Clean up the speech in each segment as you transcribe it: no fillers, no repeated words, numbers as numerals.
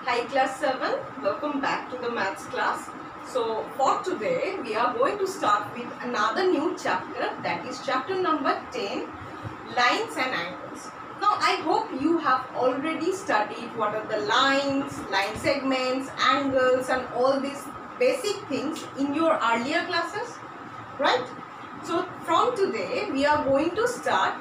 Hi class 7, welcome back to the maths class. So for today we are going to start with another new chapter, that is chapter number 10, lines and angles. Now I hope you have already studied what are the lines, line segments, angles and all these basic things in your earlier classes, right? So from today we are going to start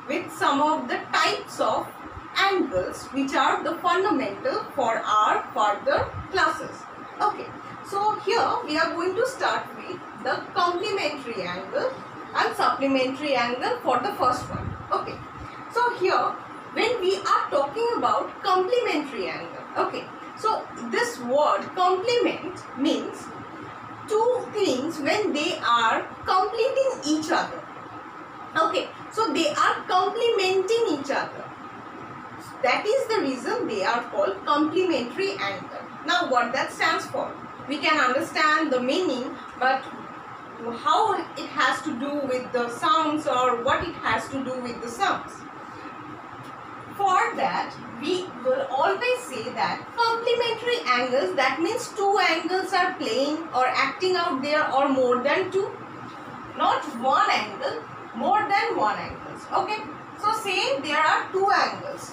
with some of the types of angles which are the fundamental for our further classes. Okay, so here we are going to start with the complementary angle and supplementary angle for the first one. Okay, so here when we are talking about complementary angle, okay, so this word complement means two things when they are completing each other. Okay, so they are complementing each other. That is the reason they are called complementary angle. Now what that stands for, we can understand the meaning, but how it has to do with the sounds or what it has to do with the sounds. For that we will always say that complementary angles, that means two angles are playing or acting out there or more than two. Not one angle, more than one angles. Okay, so say there are two angles,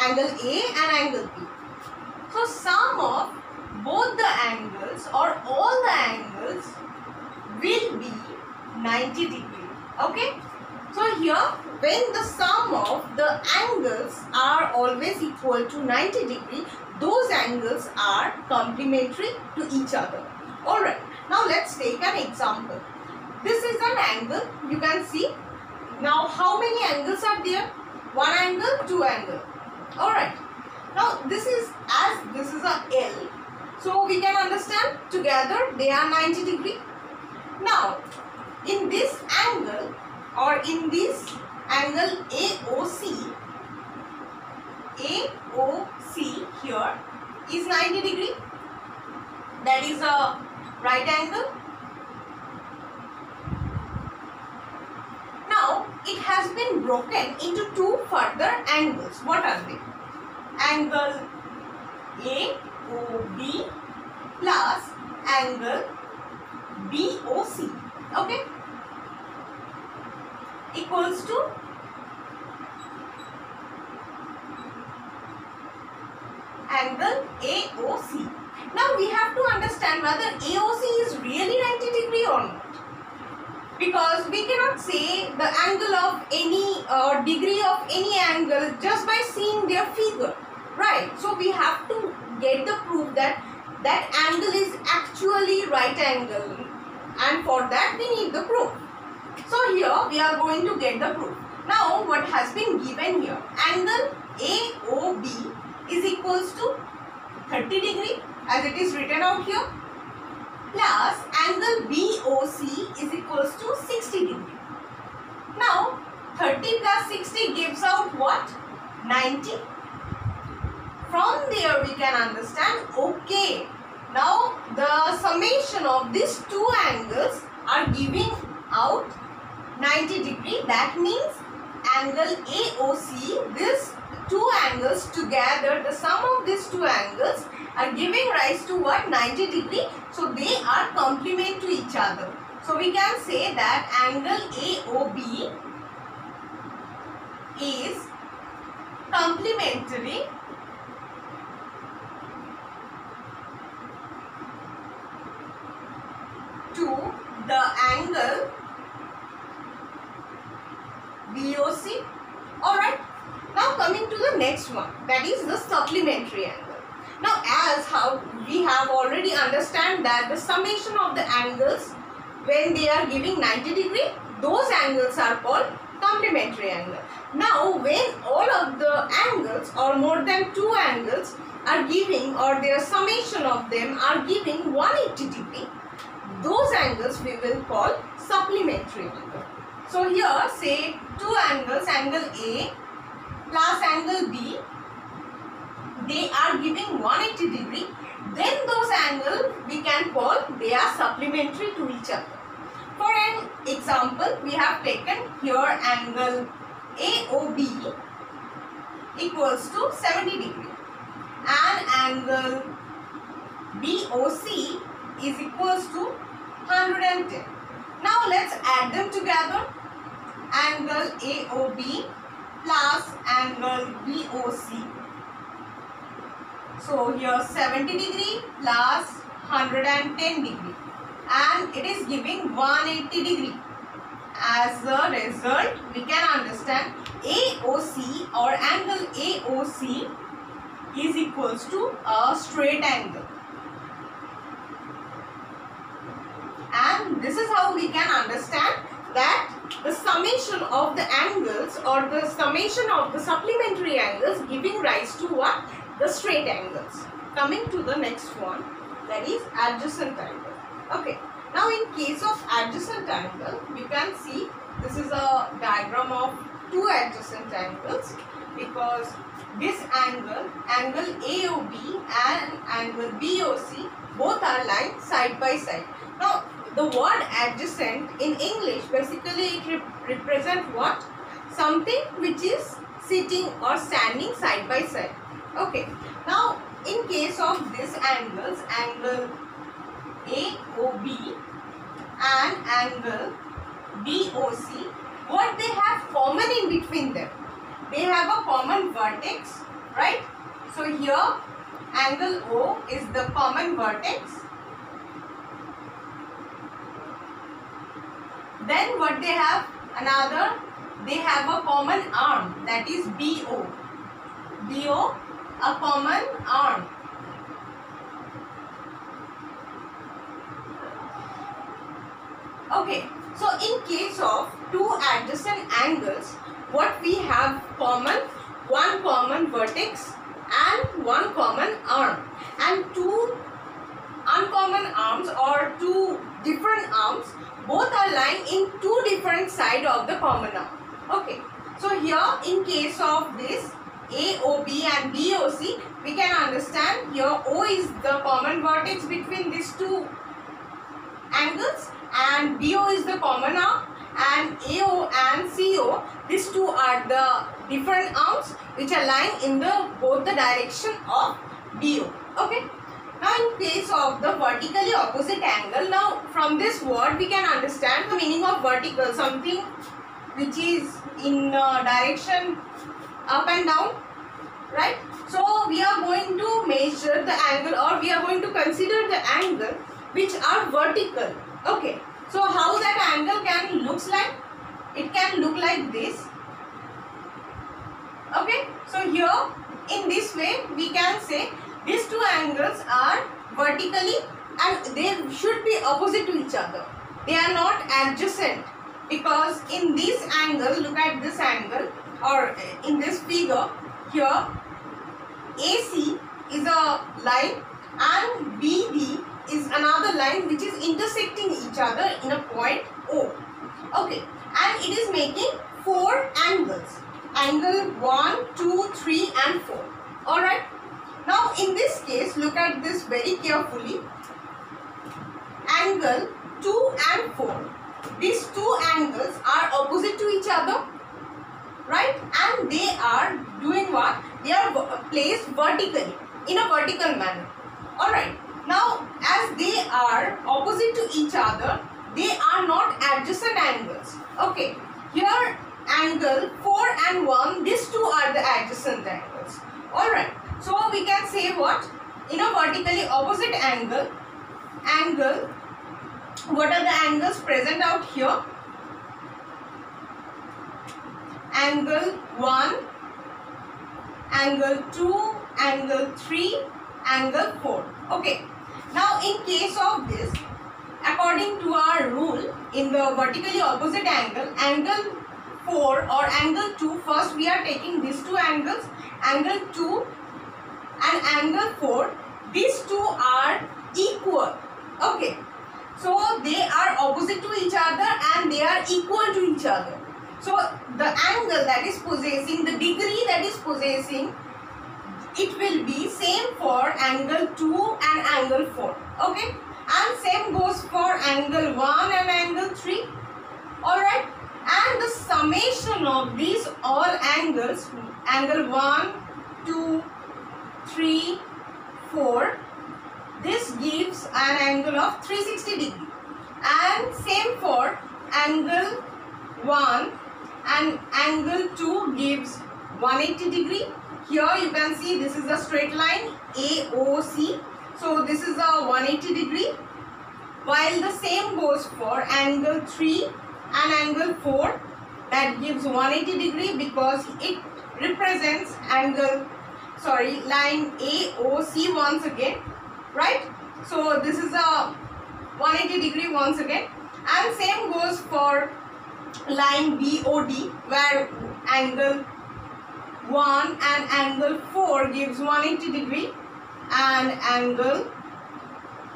angle A and angle B. So sum of both the angles or all the angles will be 90 degree. Okay, so here when the sum of the angles are always equal to 90 degree, those angles are complementary to each other. Alright, now let's take an example. This is an angle, you can see. Now how many angles are there? One angle, two angle. Alright, now this is a L, so we can understand together they are 90 degree. Now in this angle or in this angle AOC here is 90 degree, that is a right angle. Now it has been broken into two further angles. What are they? Angle AOB plus angle BOC, okay, equals to angle AOC. Now we have to understand whether AOC is really 90 degree or not, because we cannot say the angle of any degree of any angle just by seeing their figure, right? So we have to get the proof that that angle is actually right angle, and for that we need the proof. So here we are going to get the proof. Now what has been given here, angle AOB is equals to 30 degree as it is written out here, plus angle BOC is equals to 60 degree. Now 30 plus 60 gives out what? 90. From there we can understand, okay, now the summation of these two angles are giving out 90 degree. That means angle AOC, these two angles together, the sum of these two angles are giving rise to what? 90 degree. So they are complement to each other. So we can say that angle AOB is complementary to the angle BOC. Alright, now coming to the next one, that is the supplementary angle. Now as how we have already understand that the summation of the angles when they are giving 90 degree, those angles are called complementary angle. Now when all of the angles or more than two angles are giving, or their summation of them are giving 180 degree, those angles we will call supplementary angle. So here say two angles, angle A plus angle B, they are giving 180 degree, then those angles we can call they are supplementary to each other. For an example, we have taken here angle AOB equals to 70 degree and angle angle BOC is equals to 110. Now let's add them together. Angle AOB plus angle BOC. So here 70 degree plus 110 degree, and it is giving 180 degree. As a result, we can understand AOC or angle AOC is equals to a straight angle. And this is how we can understand that the summation of the angles or the summation of the supplementary angles giving rise to what? The straight angles. Coming to the next one, that is adjacent angle. Okay. Now in case of adjacent angle, you can see this is a diagram of two adjacent angles, because this angle AOB and angle BOC, both are lying side by side. Now the word adjacent in English, basically it represents what? Something which is sitting or standing side by side. Okay. Now in case of these angles, angle AOB and angle BOC, what they have common in between them? They have a common vertex, right? So here angle O is the common vertex. Then what they have? Another, they have a common arm, that is BO. BO, a common arm. Okay, so in case of two adjacent angles, what we have common? One common vertex and one common arm, and two uncommon arms or two different arms, both are lying in two different sides of the common arm. Okay, so here in case of this AOB and BOC, we can understand here O is the common vertex between these two angles, and BO is the common arm, and AO and CO, these two are the different arms which are lying in the both the direction of BO. Okay. Now in case of the vertically opposite angle, now from this word we can understand the meaning of vertical, something which is in direction up and down, right? So we are going to measure the angle, or we are going to consider the angle which are vertical. Okay, so how that angle can looks like? It can look like this. Okay, so here in this way we can say these two angles are vertically and they should be opposite to each other. They are not adjacent, because in this angle, look at this angle, or in this figure here, AC is a line and BD is another line which is intersecting each other in a point O. Okay, and it is making four angles. Angle 1, 2, 3 and 4. Alright. Now in this case, look at this very carefully. Angle 2 and 4. These two angles are opposite to each other, right? And they are doing what? They are placed vertically, in a vertical manner. Alright. Now as they are opposite to each other, they are not adjacent angles. Okay. Here angle 4 and 1, these two are the adjacent angles. Alright. So we can say what? In a vertically opposite angle, what are the angles present out here? Angle 1, angle 2, angle 3, angle 4. Okay. Now in case of this, according to our rule, in the vertically opposite angle, angle 4 or angle 2, first we are taking these two angles, angle 2 and angle 4, these two are equal. Okay, so they are opposite to each other and they are equal to each other. So the angle that is possessing, the degree that is possessing, it will be same for angle 2 and angle 4. Okay, and same goes for angle 1 and angle 3. Alright, and the summation of these all angles, angle 1, 2, 3, 4, this gives an angle of 360 degree, and same for angle 1 and angle 2 gives 180 degree. Here you can see this is a straight line AOC, so this is a 180 degree, while the same goes for angle 3 and angle 4, that gives 180 degree because it represents line AOC once again, right? So this is a 180 degree once again, and same goes for line BOD, where angle 1 and angle 4 gives 180 degree, and angle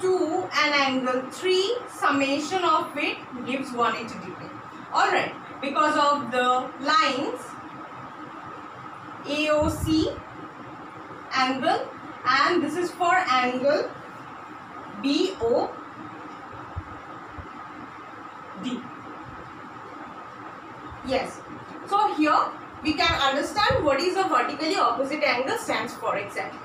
2 and angle 3 summation of it gives 180 degree. Alright, because of the lines AOC angle, and this is for angle BOD. Yes, so here we can understand what is a vertically opposite angle stands for exactly.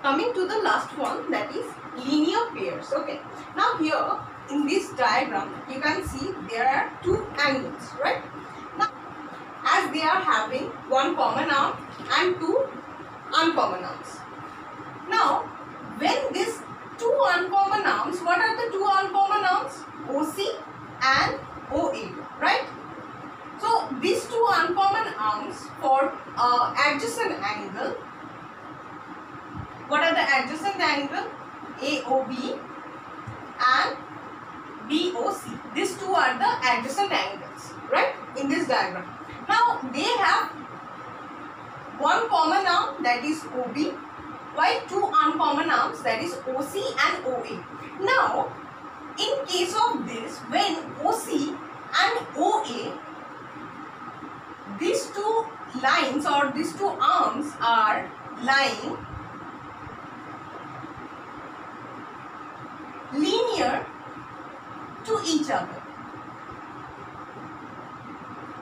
Coming to the last one, that is linear pairs. Okay, now here in this diagram you can see there are two angles, right? Now as they are having one common arm and two uncommon arms. Now when these two uncommon arms, what are the two uncommon arms? OC and OA, right? So these two uncommon arms for adjacent angle, what are the adjacent angle? AOB and BOC. These two are the adjacent angles, right, in this diagram. Now they have one common arm, that is OB, while two uncommon arms, that is OC and OA. Now in case of this, when OC and OA, these two lines or these two arms are lying linear to each other.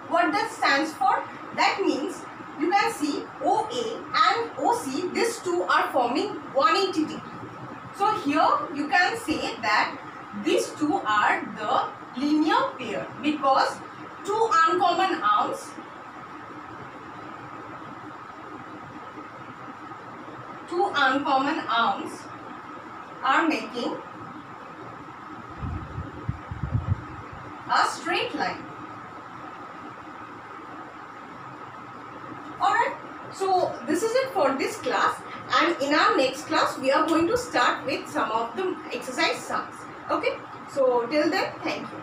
What that stands for? That means you can see OA and OC, these two are forming 180 degree. So here you can say that these two are the linear pair because two uncommon arms are making a straight line. Alright, so this is it for this class, and in our next class we are going to start with some of the exercise sums. Okay, so till then, thank you.